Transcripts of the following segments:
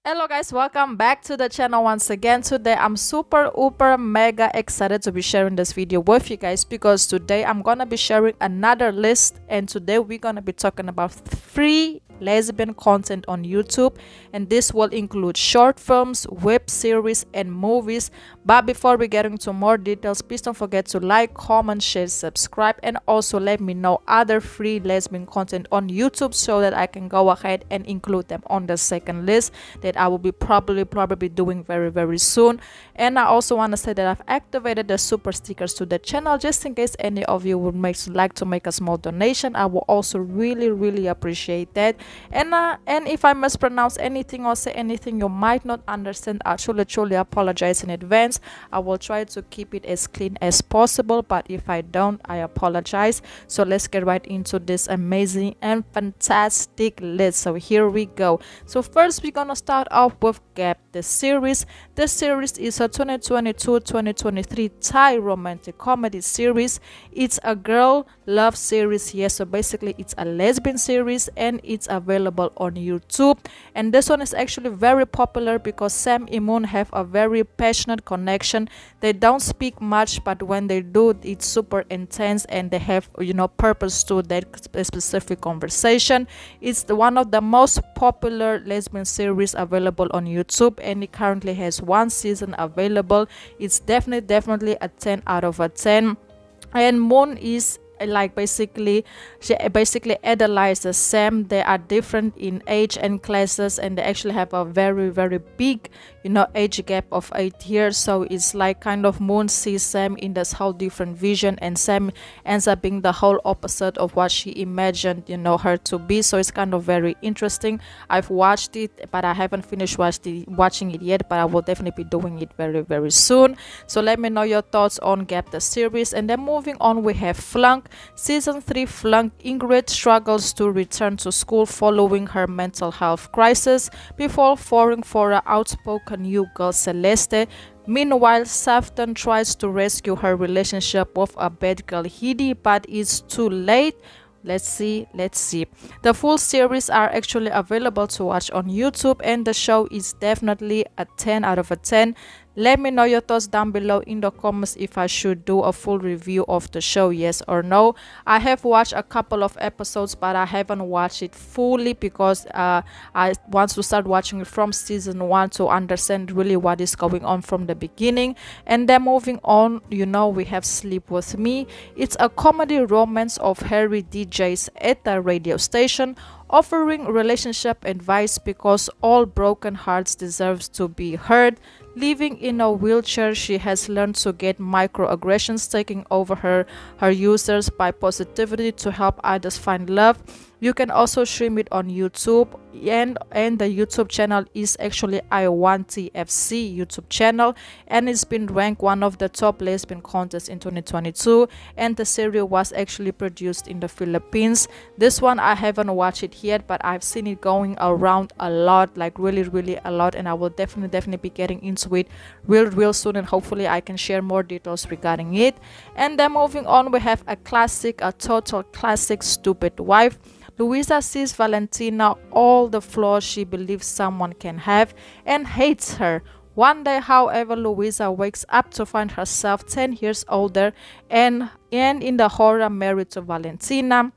Hello guys, welcome back to the channel once again. Today I'm super uber mega excited to be sharing this video with you guys because today I'm gonna be sharing another list, and today we're gonna be talking about free lesbian content on YouTube, and this will include short films, web series and movies. But before we get into more details, please don't forget to like, comment, share, subscribe, and also let me know other free lesbian content on YouTube so that I can go ahead and include them on the second list that I will be probably doing very soon. And I also want to say that I've activated the super stickers to the channel just in case any of you would like to make a small donation. I will also really appreciate that. And if I mispronounce anything or say anything you might not understand, I truly apologize in advance. I will try to keep it as clean as possible, but if I don't, I apologize. So let's get right into this amazing and fantastic list. So here we go. So first we're gonna start off with Gap, the series. The series is a 2022-2023 Thai romantic comedy series. It's a girl love series, yes, so basically it's a lesbian series and it's available on YouTube. And this one is actually very popular because Sam and Moon have a very passionate connection. They don't speak much, but when they do, it's super intense and they have, purpose to that specific conversation. It's one of the most popular lesbian series available on YouTube, and it currently has one season available. It's definitely a 10 out of a 10. And Moon is she basically idolizes Sam. They are different in age and classes, and they actually have a very big age gap of 8 years. So it's like kind of Moon sees Sam in this whole different vision, and Sam ends up being the whole opposite of what she imagined her to be. So it's kind of very interesting. I've watched it, but I haven't finished watching it yet, but I will definitely be doing it very soon. So let me know your thoughts on Gap the series. And then moving on, we have Flunk. Season 3 Flunk. Ingrid struggles to return to school following her mental health crisis before falling for an outspoken new girl, Celeste. Meanwhile, Safton tries to rescue her relationship with a bad girl, Hidi, but it's too late. Let's see. The full series are actually available to watch on YouTube, and the show is definitely a 10 out of a 10. Let me know your thoughts down below in the comments if I should do a full review of the show, yes or no. I have watched a couple of episodes, but I haven't watched it fully because I want to start watching it from season 1 to understand really what is going on from the beginning. And then moving on, we have Sleep With Me. It's a comedy romance of Harry DJs at the radio station, offering relationship advice because all broken hearts deserve to be heard. Living in a wheelchair, she has learned to get microaggressions taking over her users by positivity to help others find love. You can also stream it on YouTube, and the YouTube channel is actually I1TFC YouTube channel, and it's been ranked one of the top lesbian contests in 2022, and the series was actually produced in the Philippines. This one I haven't watched it yet, but I've seen it going around a lot, like really a lot, and I will definitely be getting into it real soon, and hopefully I can share more details regarding it. And then moving on, we have a total classic, Stupid Wife. Louisa sees Valentina all the flaws she believes someone can have and hates her. One day, however, Louisa wakes up to find herself 10 years older and in the horror married to Valentina.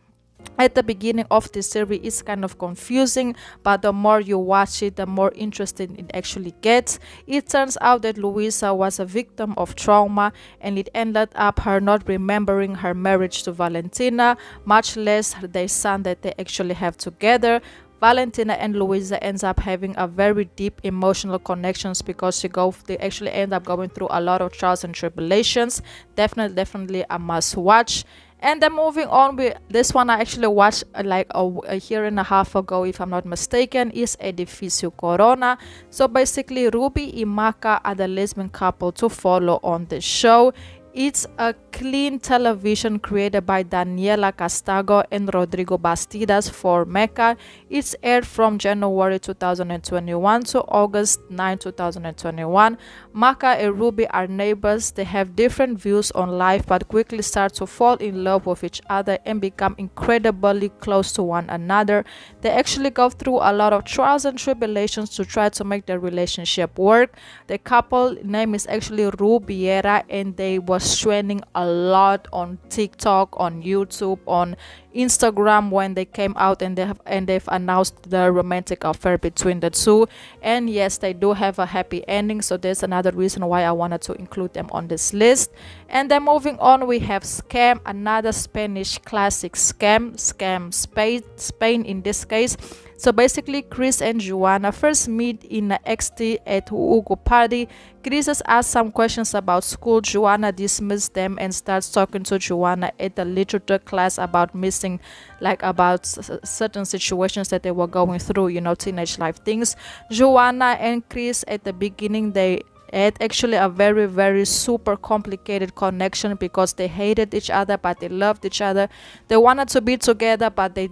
At the beginning of this series, it's kind of confusing, but the more you watch it, the more interesting it actually gets. It turns out that Louisa was a victim of trauma, and it ended up her not remembering her marriage to Valentina, much less the son that they actually have together. Valentina and Louisa ends up having a very deep emotional connections because they actually end up going through a lot of trials and tribulations. Definitely a must watch. And then moving on, with this one I actually watched like a year and a half ago, if I'm not mistaken, is Edificio Corona. So basically Ruby and Maka are the lesbian couple to follow on the show. It's a clean television created by Daniela Castago and Rodrigo Bastidas for Mecca. It's aired from January 2021 to August 9, 2021. Maka and Ruby are neighbors. They have different views on life but quickly start to fall in love with each other and become incredibly close to one another. They actually go through a lot of trials and tribulations to try to make their relationship work. The couple name is actually Rubiera, and they was trending a lot on TikTok, on YouTube, on Instagram when they came out, and they've announced the romantic affair between the two. And yes, they do have a happy ending, so there's another reason why I wanted to include them on this list. And then moving on, we have Scam, another Spanish classic. Scam Spain in this case. So basically, Chris and Joanna first meet in the XT at Hugo party. Chris has asked some questions about school. Joanna dismisses them and starts talking to Joanna at the literature class about missing, like about certain situations that they were going through, you know, teenage life things. Joanna and Chris at the beginning, they had actually a very super complicated connection because they hated each other but they loved each other. They wanted to be together but they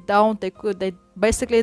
basically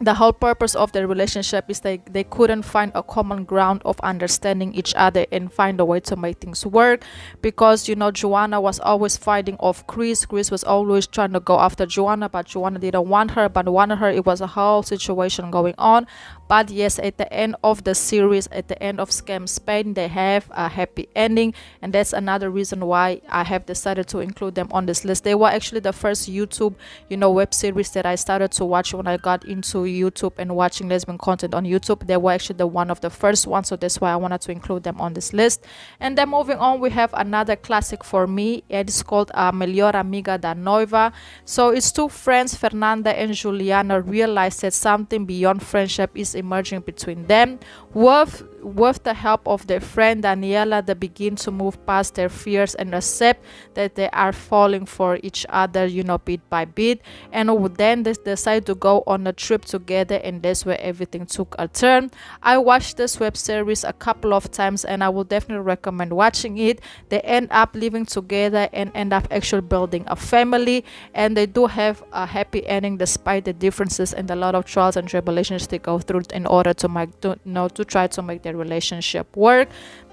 the whole purpose of their relationship is they couldn't find a common ground of understanding each other and find a way to make things work, because, you know, Joanna was always fighting off Chris. Chris was always trying to go after Joanna, but Joanna didn't want her, but wanted her. It was a whole situation going on. But yes, at the end of the series, at the end of Scam Spain, they have a happy ending, and that's another reason why I have decided to include them on this list. They were actually the first YouTube, you know, web series that I started to watch when I got into YouTube and watching lesbian content on YouTube. They were actually one of the first ones, so that's why I wanted to include them on this list. And then moving on, we have another classic for me. It's called Melhor Amiga de Nova. So it's two friends, Fernanda and Juliana, realize that something beyond friendship is emerging between them. With the help of their friend Daniela, they begin to move past their fears and accept that they are falling for each other, you know, bit by bit. And then they decide to go on a trip together, and that's where everything took a turn. I watched this web series a couple of times and I will definitely recommend watching it. They end up living together and end up actually building a family, and they do have a happy ending despite the differences and a lot of trials and tribulations they go through in order to try to make their relationship work.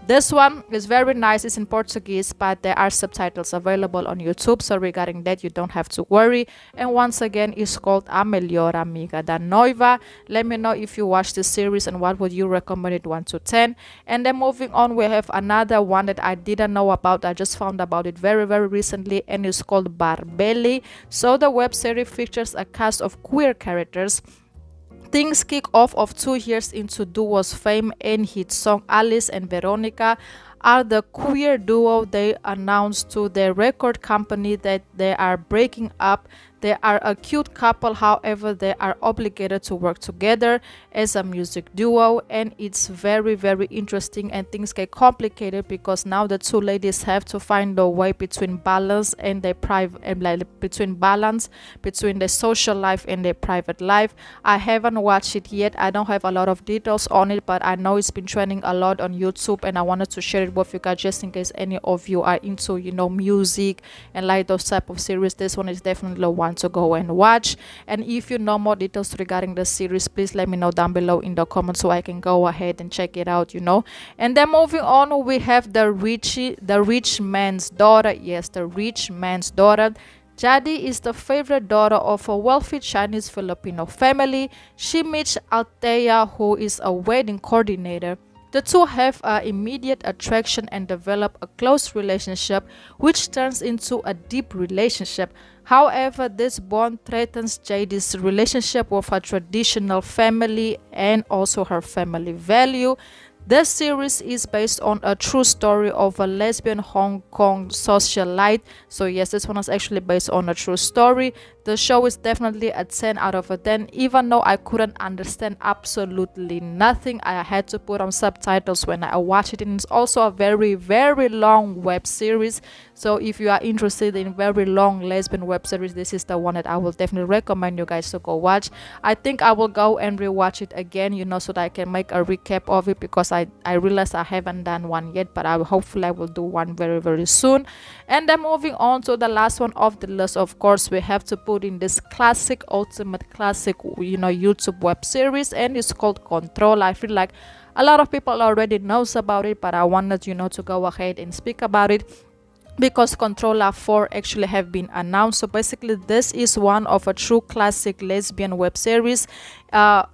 This one is very nice. It's in Portuguese, but there are subtitles available on YouTube, so regarding that you don't have to worry. And once again, it's called A Melhor Amiga de Nova. Let me know if you watch this series and what would you recommend it 1 to 10. And then moving on, we have another one that I didn't know about. I just found about it very recently, and it's called Barbelli. So the web series features a cast of queer characters. Things kick off of 2 years into duo's fame and hit song. Alice and Veronica are the queer duo. They announced to their record company that they are breaking up. They are a cute couple, however, they are obligated to work together as a music duo, and it's very interesting, and things get complicated because now the two ladies have to find a way between balance and their private, between their social life and their private life. I haven't watched it yet. I don't have a lot of details on it, but I know it's been trending a lot on YouTube, and I wanted to share it with you guys just in case any of you are into, you know, music and like those type of series. This one is definitely the one to go and watch. And if you know more details regarding the series, please let me know down below in the comments so I can go ahead and check it out, you know. And then moving on, we have the rich man's daughter. Yes, the rich man's daughter. Jadi is the favorite daughter of a wealthy Chinese Filipino family. She meets Althea, who is a wedding coordinator. The two have an immediate attraction and develop a close relationship, which turns into a deep relationship. However, this bond threatens JD's relationship with her traditional family and also her family value. This series is based on a true story of a lesbian Hong Kong socialite. So yes, this one is actually based on a true story. The show is definitely a 10 out of a 10. Even though I couldn't understand absolutely nothing, I had to put on subtitles when I watched it. And it's also a very long web series. So if you are interested in very long lesbian web series, this is the one that I will definitely recommend you guys to go watch. I think I will go and rewatch it again, you know, so that I can make a recap of it, because I realized I haven't done one yet, but hopefully I will do one very, very soon. And then moving on to the last one of the list, of course, we have to put in this classic, ultimate classic, you know, YouTube web series, and it's called Kontrola. I feel like a lot of people already knows about it, but I wanted, you know, to go ahead and speak about it because Kontrola 4 actually have been announced. So basically this is one of a true classic lesbian web series.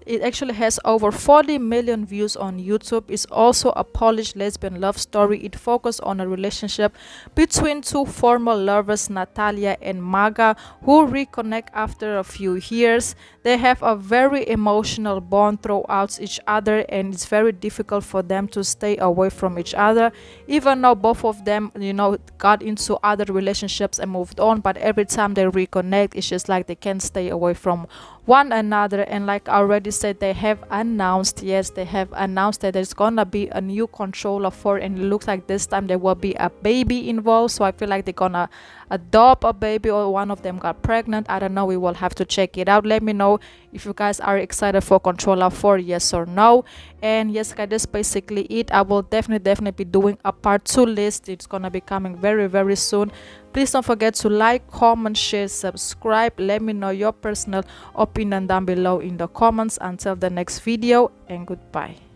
It actually has over 40 million views on YouTube. It's also a Polish lesbian love story. It focuses on a relationship between two former lovers, Natalia and Maga, who reconnect after a few years. They have a very emotional bond throughout each other, and it's very difficult for them to stay away from each other, even though both of them, you know, got into other relationships and moved on. But every time they reconnect, it's just like they can't stay away from one another. And like I already said, they have announced, yes, they have announced that there's gonna be a new Kontrola 4, and it looks like this time there will be a baby involved. So I feel like they're gonna adopt a baby, or one of them got pregnant. I don't know, we will have to check it out. Let me know if you guys are excited for Kontrola 4, yes or no. And yes guys, that's basically it. I will definitely be doing a part 2 list. It's gonna be coming very, very soon. Please don't forget to like, comment, share, subscribe. Let me know your personal opinion down below in the comments. Until the next video, and goodbye.